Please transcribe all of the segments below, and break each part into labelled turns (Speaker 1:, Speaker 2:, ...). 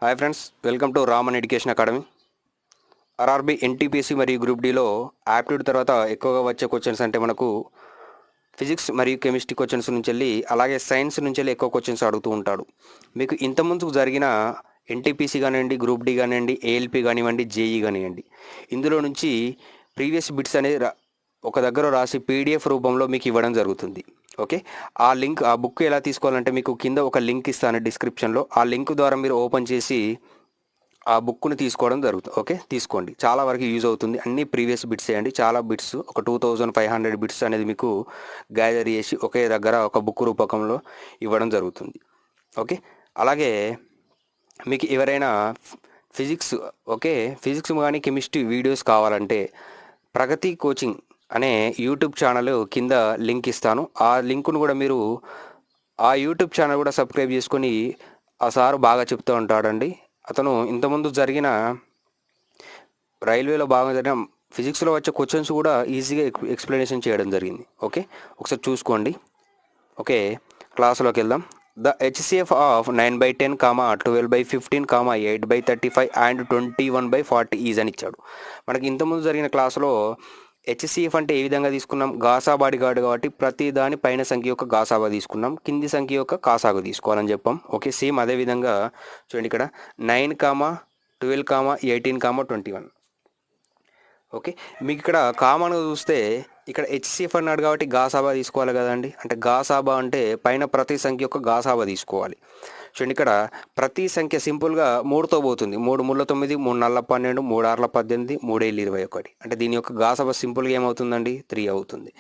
Speaker 1: Hi friends, welcome to Raman education academy. RRB NTPC మరియు group డిలో aptitude తర్వాత ఎక్కువగా వచ్చే క్వశ్చన్స్ అంటే మనకు ఫిజిక్స్ మరియు కెమిస్ట్రీ క్వశ్చన్స్ నుంచి వెళ్ళి అలాగే సైన్స్ నుంచి వెళ్ళి ఎక్కువ క్వశ్చన్స్ అడుగుతూ ఉంటాడు. మీకు ఇంతకుముందు జరిగిన ఎన్టీపీసీ కానివ్వండి, గ్రూప్ డి కానివ్వండి, ఏఎల్పి కానివ్వండి, జేఈ కానివ్వండి, ఇందులో నుంచి ప్రీవియస్ బిట్స్ అనేది ఒక దగ్గర రాసి పీడిఎఫ్ రూపంలో మీకు ఇవ్వడం జరుగుతుంది. ఓకే, ఆ లింక్, ఆ బుక్ ఎలా తీసుకోవాలంటే మీకు కింద ఒక లింక్ ఇస్తాను డిస్క్రిప్షన్లో. ఆ లింక్ ద్వారా మీరు ఓపెన్ చేసి ఆ బుక్ని తీసుకోవడం జరుగుతుంది. ఓకే, తీసుకోండి, చాలా వరకు యూజ్ అవుతుంది. అన్ని ప్రీవియస్ బిట్స్ చేయండి, చాలా బిట్స్, ఒక 2500 బిట్స్ అనేది మీకు గ్యాదర్ చేసి ఒకే దగ్గర ఒక బుక్ రూపకంలో ఇవ్వడం జరుగుతుంది. ఓకే, అలాగే మీకు ఎవరైనా ఫిజిక్స్, ఓకే, ఫిజిక్స్ కానీ కెమిస్ట్రీ వీడియోస్ కావాలంటే ప్రగతి కోచింగ్ అనే యూట్యూబ్ ఛానల్ కింద లింక్ ఇస్తాను. ఆ లింకును కూడా మీరు ఆ యూట్యూబ్ ఛానల్ కూడా సబ్స్క్రైబ్ చేసుకొని, ఆ సార్ బాగా చెప్తూ ఉంటాడండి. అతను ఇంతకుముందు జరిగిన రైల్వేలో బాగా జరిగిన ఫిజిక్స్లో వచ్చే క్వశ్చన్స్ కూడా ఈజీగా ఎక్స్ప్లెనేషన్ చేయడం జరిగింది. ఓకే, ఒకసారి చూసుకోండి. ఓకే, క్లాసులోకి వెళ్దాం. The HCF of 9/10, 12/15, 8/35 and 21/40 is అని ఇచ్చాడు. మనకి ఇంతకుముందు జరిగిన క్లాసులో హెచ్సిఎఫ్ అంటే ఏ విధంగా తీసుకున్నాం? గాసాబాడి గాడు కాబట్టి ప్రతి దాని పైన సంఖ్య యొక్క గాసాబా తీసుకున్నాం, కింది సంఖ్య యొక్క కాసాగు తీసుకోవాలని చెప్పాం. ఓకే, సేమ్ అదేవిధంగా చూడండి, ఇక్కడ 9, 12, 18, 21. ఓకే, మీకు ఇక్కడ కామన్గా చూస్తే ఇక్కడ హెచ్సిఎఫ్ అన్నాడు కాబట్టి గాసాబా తీసుకోవాలి కదండి. అంటే గాసాబా అంటే పైన ప్రతి సంఖ్య యొక్క గాసాబా తీసుకోవాలి. చూడండి, ఇక్కడ ప్రతి సంఖ్య సింపుల్గా 3తో పోతుంది. 3 3 9, 3 4 12, 3 6 18, 3 7 21. అంటే దీని యొక్క గాసాబా సింపుల్గా ఏమవుతుందండి? 3 అవుతుంది.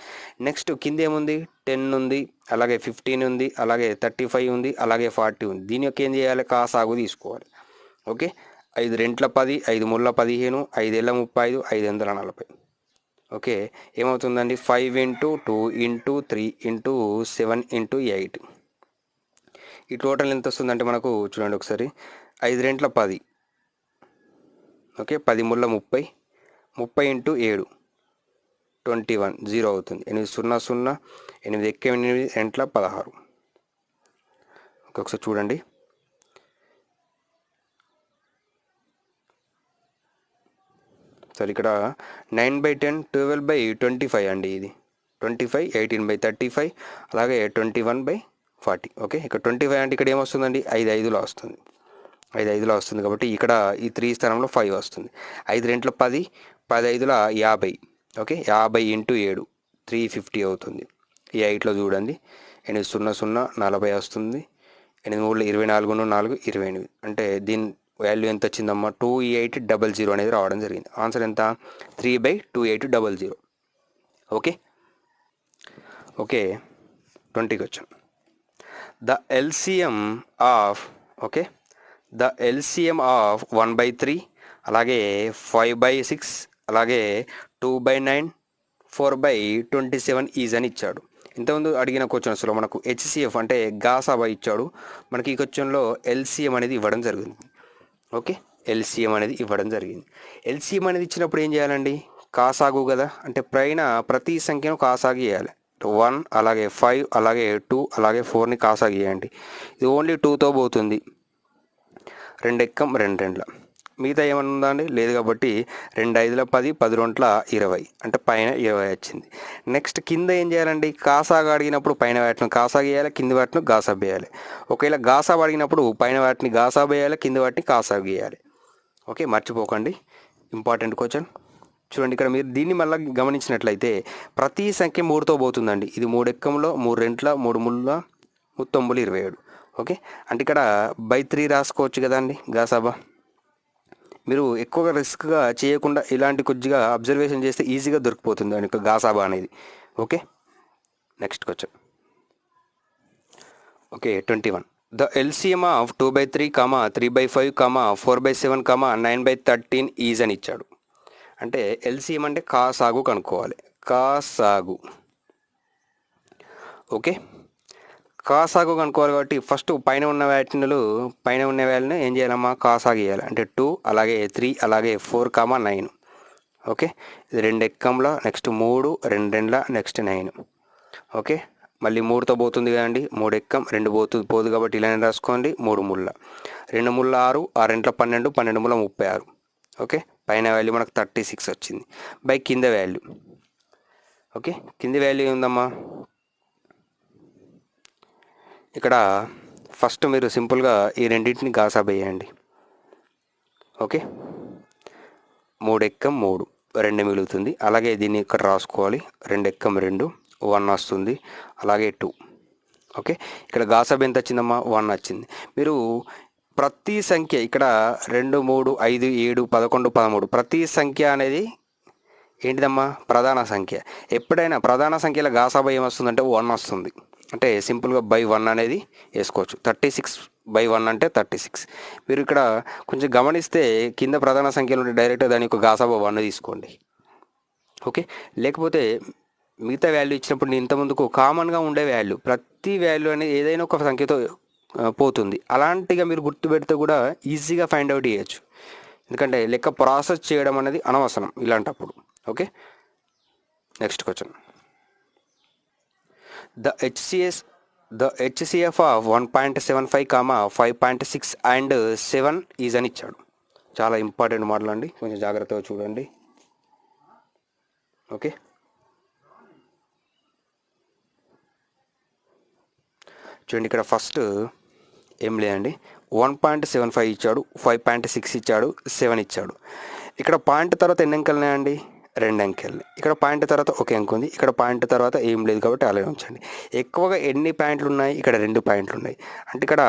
Speaker 1: నెక్స్ట్ కింద ఏముంది? 10 ఉంది, అలాగే 15 ఉంది, అలాగే 35 ఉంది, అలాగే 40 ఉంది. దీని యొక్క ఏం చేయాలి? కాసాగు తీసుకోవాలి. ఓకే, 5 2 10, 5 3 15, 5 35, 5 40. ఓకే, ఏమవుతుందండి? 5 × 2 × 3 × 7 × 8. ఈ టోటల్ ఎంత వస్తుందంటే మనకు చూడండి ఒకసారి, 5 2 10, ఓకే, 10 3 30, 30 × 7 21, 0 అవుతుంది. 8 0 0, 8 1 8, 8 16. ఓకే, ఒకసారి చూడండి. సరే, ఇక్కడ 9/10, 12/25 అండి. ఇది 25, 18/35, అలాగే 21/40. ఓకే, ఇక్కడ 25 అంటే ఇక్కడ ఏమొస్తుందండి? 5 5లో వస్తుంది. 5 5లో వస్తుంది కాబట్టి ఇక్కడ ఈ 3 స్థానంలో 5 వస్తుంది. 5 2 10, 10 5 50. ఓకే, 50 × 7 350 అవుతుంది. ఈ 8లో చూడండి, 8 0 0, 40 వస్తుంది. 8 3 24, 4 28. అంటే దీని వాల్యూ ఎంత వచ్చిందమ్మా? 2800 అనేది రావడం జరిగింది. ఆన్సర్ ఎంత? 3/2800. ఓకే ఓకే 20కి వచ్చాను. The LCM of, okay, the LCM of 1/3, అలాగే 5/6, అలాగే 2/9, 4/27 ఈజ్ అని ఇచ్చాడు. ఇంతకుముందు అడిగిన క్వశ్చన్స్లో మనకు హెచ్సిఎఫ్ అంటే గాసాబా ఇచ్చాడు. మనకి ఈ క్వశ్చన్లో ఎల్సిఎం అనేది ఇవ్వడం జరిగింది. ఓకే, ఎల్సిఎం అనేది ఇవ్వడం జరిగింది. ఎల్సిఎం అనేది ఇచ్చినప్పుడు ఏం చేయాలండి? కాసాగు కదా, అంటే పైన ప్రతి సంఖ్యను కాసాగు చేయాలి. 1, అలాగే 5, అలాగే 2, అలాగే 4ని కాసాగు చేయండి. ఇది ఓన్లీ 2తో పోతుంది. 2 ఎక్కం 2 2ల, మిగతా ఏమన్నా ఉందా అండి? లేదు కాబట్టి 2 5 10, 10 2 20, అంటే పైన 20 వచ్చింది. నెక్స్ట్ కింద ఏం చేయాలండి? కాసాగా అడిగినప్పుడు పైన వాటిని కాసాగా వేయాలి, కింది వాటిని గాసాబ్ వేయాలి. ఒకవేళ గాసాబ్ అడిగినప్పుడు పైన వాటిని గాసాబ్ వేయాలి, కింది వాటిని కాసాబ్ వేయాలి. ఓకే, మర్చిపోకండి, ఇంపార్టెంట్ క్వశ్చన్. చూడండి, ఇక్కడ మీరు దీన్ని మళ్ళీ గమనించినట్లయితే ప్రతి సంఖ్య 3తో పోతుందండి. ఇది 3 ఎక్కంలో 3 2, 3 3, 9 27. ఓకే, అంటే ఇక్కడ /3 రాసుకోవచ్చు కదండి గాసాబా. మీరు ఎక్కువగా రిస్క్గా చేయకుండా ఇలాంటి కొద్దిగా అబ్జర్వేషన్ చేస్తే ఈజీగా దొరికిపోతుంది దాని యొక్క గాసాబా అనేది. Okay, next question. Okay, 21. The LCM of 2/3, 3/5, 4/7, 9/13 is అని ఇచ్చాడు. అంటే ఎల్సిఎం అంటే కాసాగు కనుక్కోవాలి. కాసాగు, ఓకే, కాసాగు కనుక్కోవాలి కాబట్టి ఫస్ట్ పైన ఉన్న వాల్యూని ఏం చేయాలమ్మా? కాసాగు చేయాలి. అంటే 2, అలాగే 3, అలాగే 4, 9. ఓకే, ఇది 2 ఎక్కంలో, నెక్స్ట్ 3, 2 2ల, నెక్స్ట్ 9. ఓకే, మళ్ళీ 3తో పోతుంది కదండి. 3 ఎక్కం 2 పోదు కాబట్టి ఇలానే రాసుకోండి. 3 3ల 2 ముళ్ళ 6, 6 12, 12 ముళ్ళ 36. ఓకే, పైన వాల్యూ మనకు 36 వచ్చింది బై కింద వాల్యూ. ఓకే, కింది వాల్యూ ఏముందమ్మా, ఇక్కడ ఫస్ట్ మీరు సింపుల్గా ఈ రెండింటిని గాసాబ్ వేయండి. ఓకే, 3 ఎక్కం 3, 2 మిగులుతుంది. అలాగే దీన్ని ఇక్కడ రాసుకోవాలి, 2 ఎక్కం 2, 1 వస్తుంది. అలాగే 2. ఓకే, ఇక్కడ గాసాబ్ ఎంత వచ్చిందమ్మా, 1 వచ్చింది. మీరు ప్రతి సంఖ్య ఇక్కడ 2, 3, 5, 7, 11, 13 ప్రతి సంఖ్య అనేది ఏంటిదమ్మా, ప్రధాన సంఖ్య. ఎప్పుడైనా ప్రధాన సంఖ్యలో గాసాబా ఏమొస్తుందంటే 1 వస్తుంది. అంటే సింపుల్గా బై 1 అనేది వేసుకోవచ్చు. 36/1 అంటే 36. మీరు ఇక్కడ కొంచెం గమనిస్తే కింద ప్రధాన సంఖ్యలు ఉంటే డైరెక్ట్గా దాని యొక్క గాసాబా 1 తీసుకోండి. ఓకే, లేకపోతే మిగతా వాల్యూ ఇచ్చినప్పుడు నేను ఇంతకుముందుకు కామన్గా ఉండే వాల్యూ, ప్రతి వాల్యూ అనేది ఏదైనా ఒక సంఖ్యతో పోతుంది. అలాంటిగా మీరు గుర్తుపెడితే కూడా ఈజీగా ఫైండ్ అవుట్ చేయొచ్చు. ఎందుకంటే లెక్క ప్రాసెస్ చేయడం అనేది అనవసరం ఇలాంటప్పుడు. Okay, next question. The HCF of 1.75, 5.6 and 7 is అని ఇచ్చాడు. చాలా ఇంపార్టెంట్ మోడల్ అండి, కొంచెం జాగ్రత్తగా చూడండి. ఓకే, చూడండి ఇక్కడ ఫస్ట్ ఏం లేదండి, 1.75 ఇచ్చాడు, 5.6 ఇచ్చాడు, 7 ఇచ్చాడు. ఇక్కడ పాయింట్ తర్వాత ఎన్ని అంకెలు ఉన్నాయండి, 2 అంకెలు. ఇక్కడ పాయింట్ తర్వాత ఒక అంకె ఉంది, ఇక్కడ పాయింట్ తర్వాత ఏం లేదు కాబట్టి అలాగే ఉంచండి. ఎక్కువగా ఎన్ని పాయింట్లు ఉన్నాయి, ఇక్కడ 2 పాయింట్లు ఉన్నాయి. అంటే ఇక్కడ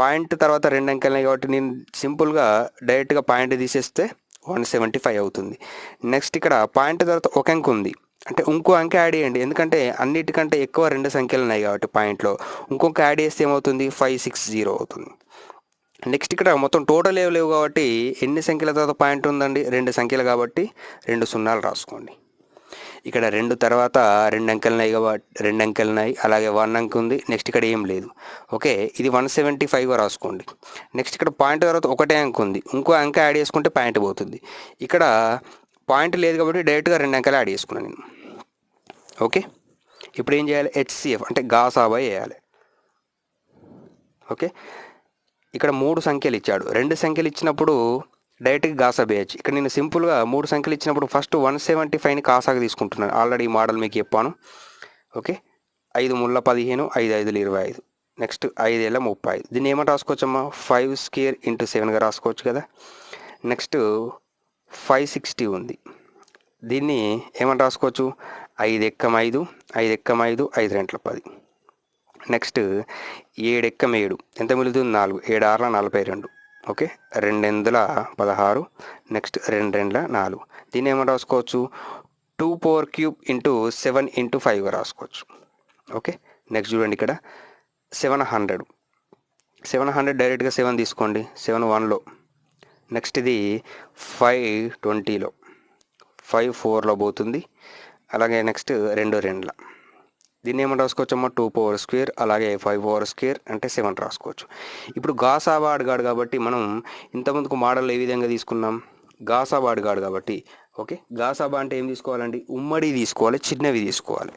Speaker 1: పాయింట్ తర్వాత 2 అంకెలు ఉన్నాయి కాబట్టి నేను సింపుల్గా డైరెక్ట్గా పాయింట్ తీసేస్తే 175 అవుతుంది. నెక్స్ట్ ఇక్కడ పాయింట్ తర్వాత ఒక అంకె ఉంది, అంటే ఇంకో అంకె యాడ్ చేయండి. ఎందుకంటే అన్నిటికంటే ఎక్కువ 2 సంఖ్యలు ఉన్నాయి కాబట్టి పాయింట్లో ఇంకొక యాడ్ చేస్తే ఏమవుతుంది, 560 అవుతుంది. నెక్స్ట్ ఇక్కడ మొత్తం టోటల్ లేవు కాబట్టి ఎన్ని సంఖ్యల తర్వాత పాయింట్ ఉందండి, 2 సంఖ్యలు కాబట్టి 2 సున్నాలు రాసుకోండి. ఇక్కడ 2 తర్వాత 2 అంకెలు ఉన్నాయి కాబట్టి 2 అంకెలు ఉన్నాయి, అలాగే 1 అంకె ఉంది. నెక్స్ట్ ఇక్కడ ఏం లేదు. ఓకే, ఇది 175 రాసుకోండి. నెక్స్ట్ ఇక్కడ పాయింట్ తర్వాత ఒకటే అంకె ఉంది, ఇంకో అంకె యాడ్ చేసుకుంటే పాయింట్ పోతుంది. ఇక్కడ పాయింట్ లేదు కాబట్టి డైరెక్ట్గా 2 అంకెలు యాడ్ చేసుకున్నాను నేను. ఓకే, ఇప్పుడు ఏం చేయాలి, హెచ్సిఎఫ్ అంటే గాసాబా వేయాలి. ఓకే, ఇక్కడ 3 సంఖ్యలు ఇచ్చాడు, 2 సంఖ్యలు ఇచ్చినప్పుడు డైరెక్ట్గా గాసాబా వేయచ్చు. ఇక్కడ నేను సింపుల్గా 3 సంఖ్యలు ఇచ్చినప్పుడు ఫస్ట్ 175ని కాసాగా తీసుకుంటున్నాను. ఆల్రెడీ ఈ మోడల్ మీకు చెప్పాను. ఓకే, 5 ముళ్ళ 15, 5 5 25, నెక్స్ట్ 5 ఏళ్ళ 35. దీన్ని ఏమని రాసుకోవచ్చమ్మా, 5 స్క్వేర్ ఇంటూ 7గా రాసుకోవచ్చు కదా. నెక్స్ట్ 560 ఉంది, దీన్ని ఏమని రాసుకోవచ్చు, 5 ఎక్కం 5, 5 ఎక్కం 5, 5 రెంట్ల 10. నెక్స్ట్ 7 ఎక్కం 7 ఎంత మిగులుతుంది, 4, 7 6 42. Okay, 2 8 16, next 2 2 4. దీన్ని ఏమని రాసుకోవచ్చు, 2 పవర్ క్యూబ్ ఇంటూ 7 ఇంటూ 5గా రాసుకోవచ్చు. ఓకే, నెక్స్ట్ చూడండి ఇక్కడ 700 డైరెక్ట్గా 7 తీసుకోండి, 7 1లో. నెక్స్ట్ ఇది 520లో, 5 4లో పోతుంది. అలాగే నెక్స్ట్ 2 2. దీన్ని ఏమని రాసుకోవచ్చమ్మా, 2 పవర్ స్క్వేర్, అలాగే 5 పవర్ స్క్వేర్ అంటే 7 రాసుకోవచ్చు. ఇప్పుడు గాసాబా అడిగాడు కాబట్టి మనం ఇంతకుముందుకు మోడల్ ఏ విధంగా తీసుకున్నాం, గాసాబా అడిగాడు కాబట్టి. ఓకే, గాసాబా అంటే ఏం తీసుకోవాలండి, ఉమ్మడి తీసుకోవాలి, చిన్నవి తీసుకోవాలి.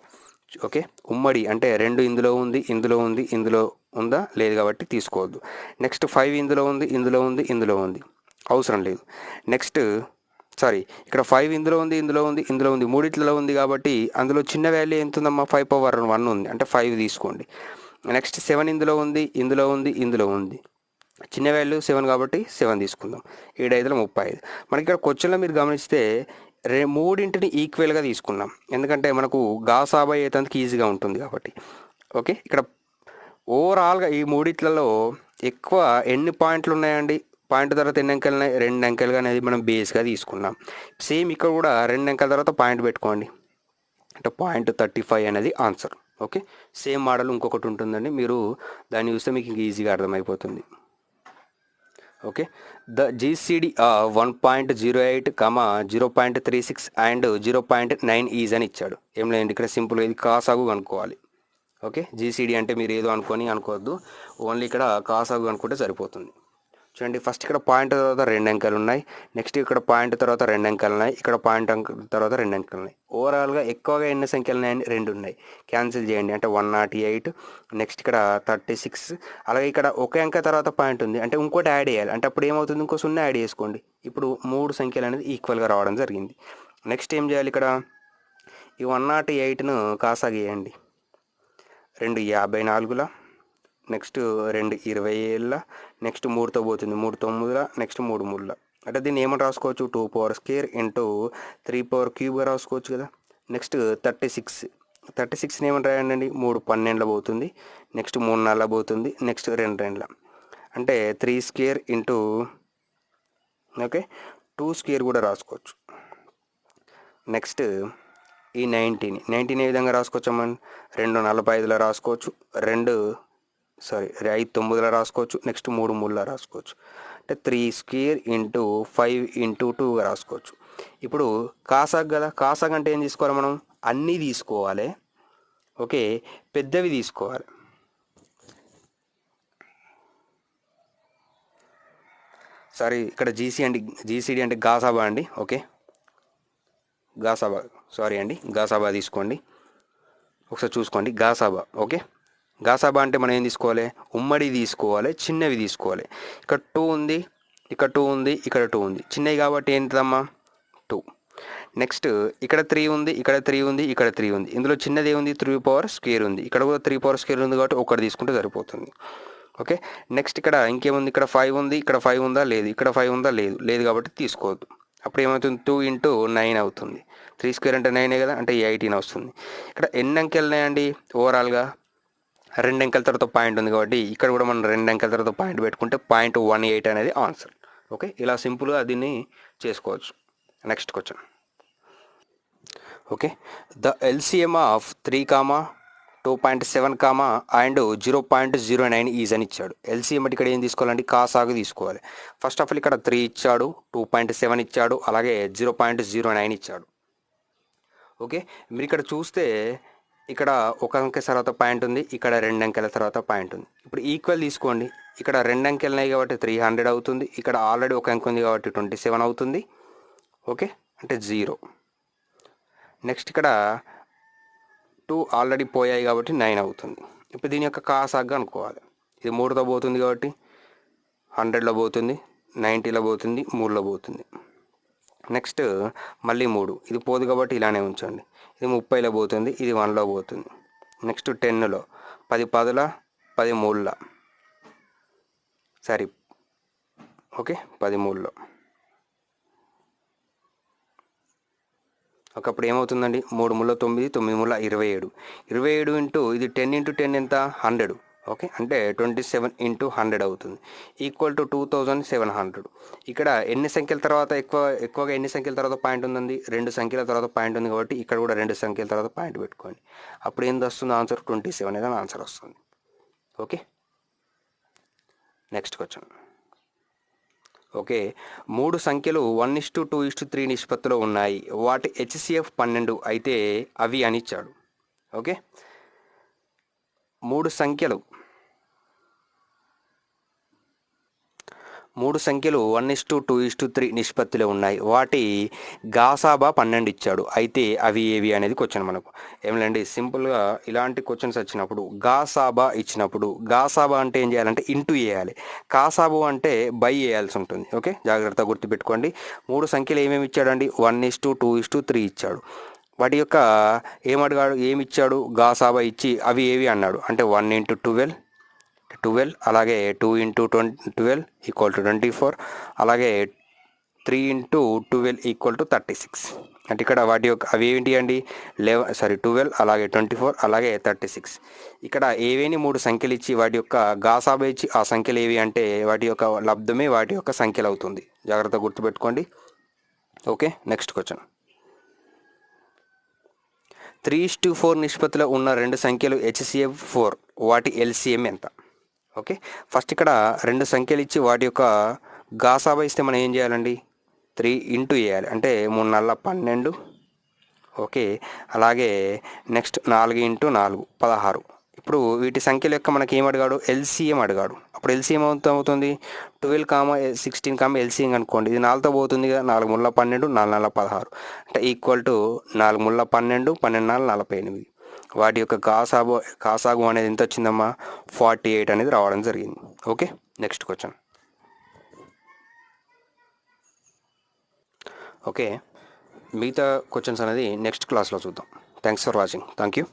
Speaker 1: ఓకే, ఉమ్మడి అంటే 2 ఇందులో ఉంది, ఇందులో ఉంది, ఇందులో ఉందా లేదు కాబట్టి తీసుకోవద్దు. నెక్స్ట్ 5 ఇందులో ఉంది, ఇందులో ఉంది, ఇందులో ఉంది, అవసరం లేదు. నెక్స్ట్ ఇక్కడ 5 ఇందులో ఉంది, ఇందులో ఉంది, ఇందులో ఉంది, మూడిట్లలో ఉంది కాబట్టి అందులో చిన్న వాల్యూ ఎంత ఉందమ్మా, 5 పవర్ 1 ఉంది, అంటే 5 తీసుకోండి. నెక్స్ట్ 7 ఇందులో ఉంది, ఇందులో ఉంది, ఇందులో ఉంది, చిన్న వాల్యూ 7 కాబట్టి 7 తీసుకుందాం. 7 5 35. మనకి ఇక్కడ క్వశ్చన్లో మీరు గమనిస్తే మూడింటిని ఈక్వల్గా తీసుకున్నాం, ఎందుకంటే మనకు గాసాబా అయ్యేందుకు ఈజీగా ఉంటుంది కాబట్టి. ఓకే, ఇక్కడ ఓవరాల్గా ఈ మూడిట్లలో ఎక్కువ ఎన్ని పాయింట్లు ఉన్నాయండి, పాయింట్ తర్వాత ఎన్ని అంకెలు ఉన్నాయి, 2 అంకెలుగా అనేది మనం బేస్గా తీసుకున్నాం. సేమ్ ఇక్కడ కూడా 2 అంకెల తర్వాత పాయింట్ పెట్టుకోండి, అంటే 0.35 అనేది ఆన్సర్. ఓకే, సేమ్ మోడల్ ఇంకొకటి ఉంటుందండి, మీరు దాన్ని చూస్తే మీకు ఇంక ఈజీగా అర్థమైపోతుంది. Okay, the GCD 1.08, 0.36 and 0.9 is అని ఇచ్చాడు. ఏం లేదండి, ఇక్కడ సింపుల్గా ఇది కాసాగు అనుకోవాలి. ఓకే, జీసీడీ అంటే మీరు ఏదో అనుకోవద్దు, ఓన్లీ ఇక్కడ కాసాగు అనుకుంటే సరిపోతుంది. చూడండి, ఫస్ట్ ఇక్కడ పాయింట్ తర్వాత 2 అంకెలు ఉన్నాయి, నెక్స్ట్ ఇక్కడ పాయింట్ తర్వాత 2 అంకెలు ఉన్నాయి, ఇక్కడ పాయింట్ తర్వాత 2 అంకెలు ఉన్నాయి. ఓవరాల్గా ఎక్కువగా ఎన్ని సంఖ్యలు ఉన్నాయండి? 2 ఉన్నాయి. క్యాన్సిల్ చేయండి అంటే 108, నెక్స్ట్ ఇక్కడ 36, అలాగే ఇక్కడ ఒక అంకె తర్వాత పాయింట్ ఉంది అంటే ఇంకోటి యాడ్ చేయాలి అంటే అప్పుడు ఏమవుతుంది? ఇంకో 0 యాడ్ చేసుకోండి. ఇప్పుడు 3 సంఖ్యలు అనేది ఈక్వల్గా రావడం జరిగింది. నెక్స్ట్ ఏం చేయాలి? ఇక్కడ ఈ 108ను కాసా గీయండి. 2 54ల, నెక్స్ట్ 2 27ల, నెక్స్ట్ 3తో పోతుంది, 3 9ల, నెక్స్ట్ 3 3ల. అంటే దీన్ని ఏమని రాసుకోవచ్చు? 2 పవర్ స్క్వేర్ ఇంటూ 3 పవర్ క్యూబ్గా రాసుకోవచ్చు కదా. నెక్స్ట్ 36ని ఏమని రాయండి? 3 12ల పోతుంది, నెక్స్ట్ 3 4ల పోతుంది, నెక్స్ట్ 2 2ల అంటే 3 స్క్వేర్ ఇంటూ ఓకే 2 స్క్వేర్ కూడా రాసుకోవచ్చు. నెక్స్ట్ ఈ 19 ఏ విధంగా రాసుకోవచ్చామని? 2 45ల రాసుకోవచ్చు, 5 9ల రాసుకోవచ్చు, నెక్స్ట్ 3 3ల రాసుకోవచ్చు. అంటే 3 స్క్వేర్ ఇంటూ 5 ఇంటూ 2గా రాసుకోవచ్చు. ఇప్పుడు కాసాగ్ కదా, కాసాగ్ అంటే ఏం తీసుకోవాలి మనం? అన్నీ తీసుకోవాలి. ఓకే, పెద్దవి తీసుకోవాలి. ఇక్కడ జీసీడీ అంటే గాసాబా అండి. ఓకే, గాసాబా తీసుకోండి. ఒకసారి చూసుకోండి, గాసాబా. ఓకే, గాసాబా అంటే మనం ఏం తీసుకోవాలి? ఉమ్మడి తీసుకోవాలి, చిన్నవి తీసుకోవాలి. ఇక్కడ 2 ఉంది, ఇక్కడ 2 ఉంది, ఇక్కడ 2 ఉంది, చిన్నవి కాబట్టి ఏంటమ్మా? 2. నెక్స్ట్ ఇక్కడ 3 ఉంది, ఇక్కడ 3 ఉంది, ఇక్కడ 3 ఉంది. ఇందులో చిన్నది ఏముంది? 3 పవర్ స్క్వేర్ ఉంది. ఇక్కడ కూడా 3 పవర్ స్క్వేర్ ఉంది కాబట్టి ఒకటి తీసుకుంటే సరిపోతుంది. ఓకే, నెక్స్ట్ ఇక్కడ ఇంకేముంది? ఇక్కడ 5 ఉంది, ఇక్కడ 5 ఉందా? లేదు. ఇక్కడ 5 ఉందా? లేదు కాబట్టి తీసుకోవద్దు. అప్పుడు ఏమవుతుంది? 2 ఇంటూ 9 అవుతుంది. 3 స్క్వేర్ అంటే 9 కదా, అంటే 18 వస్తుంది. ఇక్కడ ఎన్ని అంకెలు ఉన్నాయండి? ఓవరాల్గా 2 అంకెల తర్వాత పాయింట్ ఉంది కాబట్టి ఇక్కడ కూడా మనం 2 అంకెల తర్వాత పాయింట్ పెట్టుకుంటే 0.18 అనేది ఆన్సర్. ఓకే, ఇలా సింపుల్గా దీన్ని చేసుకోవచ్చు. Next question. Okay, the LCM of 3, 2.7, and 0.09 is అని ఇచ్చాడు. ఎల్సిఎం అంటే ఇక్కడ ఏం తీసుకోవాలండి? కాసాగు తీసుకోవాలి. ఫస్ట్ ఆఫ్ ఆల్ ఇక్కడ 3 ఇచ్చాడు, 2.7 ఇచ్చాడు, అలాగే 0.09 ఇచ్చాడు. ఓకే, మీరు ఇక్కడ చూస్తే ఇక్కడ ఒక అంకె తర్వాత పాయింట్ ఉంది, ఇక్కడ 2 అంకెల తర్వాత పాయింట్ ఉంది. ఇప్పుడు ఈక్వల్ తీసుకోండి. ఇక్కడ 2 అంకెలు ఉన్నాయి కాబట్టి 300 అవుతుంది, ఇక్కడ ఆల్రెడీ ఒక అంకె ఉంది కాబట్టి 27 అవుతుంది. ఓకే, అంటే 0. నెక్స్ట్ ఇక్కడ 2 ఆల్రెడీ పోయాయి కాబట్టి 9 అవుతుంది. ఇప్పుడు దీని యొక్క కాసాగ్గా అనుకోవాలి. ఇది 3తో పోతుంది కాబట్టి 100లో పోతుంది, 90లో పోతుంది, 3లో పోతుంది. నెక్స్ట్ మళ్ళీ 3, ఇది పోదు కాబట్టి ఇలానే ఉంచండి. ఇది 30లో పోతుంది, ఇది 1లో పోతుంది. నెక్స్ట్ 10లో, 10 10ల, 10 3ల, ఓకే 10 3లో. ఒకప్పుడు ఏమవుతుందండి? 3 3 9, 9 3 27. 27 ఇంటూ ఇది 10 ఇంటూ 10 ఎంత? 100. ఓకే, అంటే 27 ఇంటూ 100 అవుతుంది, ఈక్వల్ టు 2700. ఇక్కడ ఎన్ని సంఖ్యల తర్వాత ఎక్కువగా ఎన్ని సంఖ్యల తర్వాత పాయింట్ ఉందండి? 2 సంఖ్యల తర్వాత పాయింట్ ఉంది కాబట్టి ఇక్కడ కూడా 2 సంఖ్యల తర్వాత పాయింట్ పెట్టుకోండి. అప్పుడు ఏంది వస్తుంది? ఆన్సర్ 27 అనేది ఆన్సర్ వస్తుంది. Okay, next question. ఓకే, 3 సంఖ్యలు 1:2:3 నిష్పత్తిలో ఉన్నాయి, వాటి హెచ్సిఎఫ్ 12 అయితే అవి అని ఇచ్చాడు. ఓకే, 3 సంఖ్యలు 1:2:3 నిష్పత్తిలో ఉన్నాయి, వాటి గాసాబా 12 ఇచ్చాడు, అయితే అవి ఏవి అనేది క్వశ్చన్. మనకు ఏమిటండి? సింపుల్గా ఇలాంటి క్వశ్చన్స్ వచ్చినప్పుడు గాసాబా ఇచ్చినప్పుడు గాసాబా అంటే ఏం చేయాలంటే ఇంటూ వేయాలి, కాసాబు అంటే బై వేయాల్సి ఉంటుంది. ఓకే, జాగ్రత్తగా గుర్తుపెట్టుకోండి. 3 సంఖ్యలు ఏమేమి ఇచ్చాడండి? 1:2:3 ఇచ్చాడు. వాటి యొక్క ఏమి ఇచ్చాడు? గాసాబా ఇచ్చి అవి ఏవి అన్నాడు అంటే 1 × 12, అలాగే 2 × 12 = 24, అలాగే 3 × 12 = 36. అంటే ఇక్కడ వాటి యొక్క అవి ఏంటి అండి? 12, అలాగే 24, అలాగే 36. ఇక్కడ ఏవేని 3 సంఖ్యలు ఇచ్చి వాటి యొక్క గాసాబా ఇచ్చి ఆ సంఖ్యలు ఏవి అంటే వాటి యొక్క లబ్ధమే వాటి యొక్క సంఖ్యలు అవుతుంది. జాగ్రత్తగా గుర్తుపెట్టుకోండి. Okay, next question. 3:4 నిష్పత్తిలో ఉన్న 2 సంఖ్యలు హెచ్సిఎఫ్ 4, వాటి ఎల్సిఎం ఎంత? ఓకే, ఫస్ట్ ఇక్కడ 2 సంఖ్యలు ఇచ్చి వాటి యొక్క గాసాబా ఇస్తే మనం ఏం చేయాలండి? 3 ఇంటూ వేయాలి అంటే 3 4 12. ఓకే, అలాగే నెక్స్ట్ 4 × 4 16. ఇప్పుడు వీటి సంఖ్యల యొక్క మనకి ఏం అడిగాడు, ఎల్సీఎం అడిగాడు. అప్పుడు ఎల్సీఎం అవుతుంది 12, 16, ఎల్సీఎం అనుకోండి. ఇది 4తో పోతుంది కదా, 4 ముళ్ళ 12, 4 నాలుగు 16 అంటే ఈక్వల్ టు 4 ముళ్ళ 12, 12 నాలుగు 48. వాటి యొక్క కాసాగు అనేది ఎంత వచ్చిందమ్మా, 48 అనేది రావడం జరిగింది. Okay, next question. ఓకే, మిగతా క్వశ్చన్స్ అనేది నెక్స్ట్ క్లాస్లో చూద్దాం. Thanks for watching. Thank you.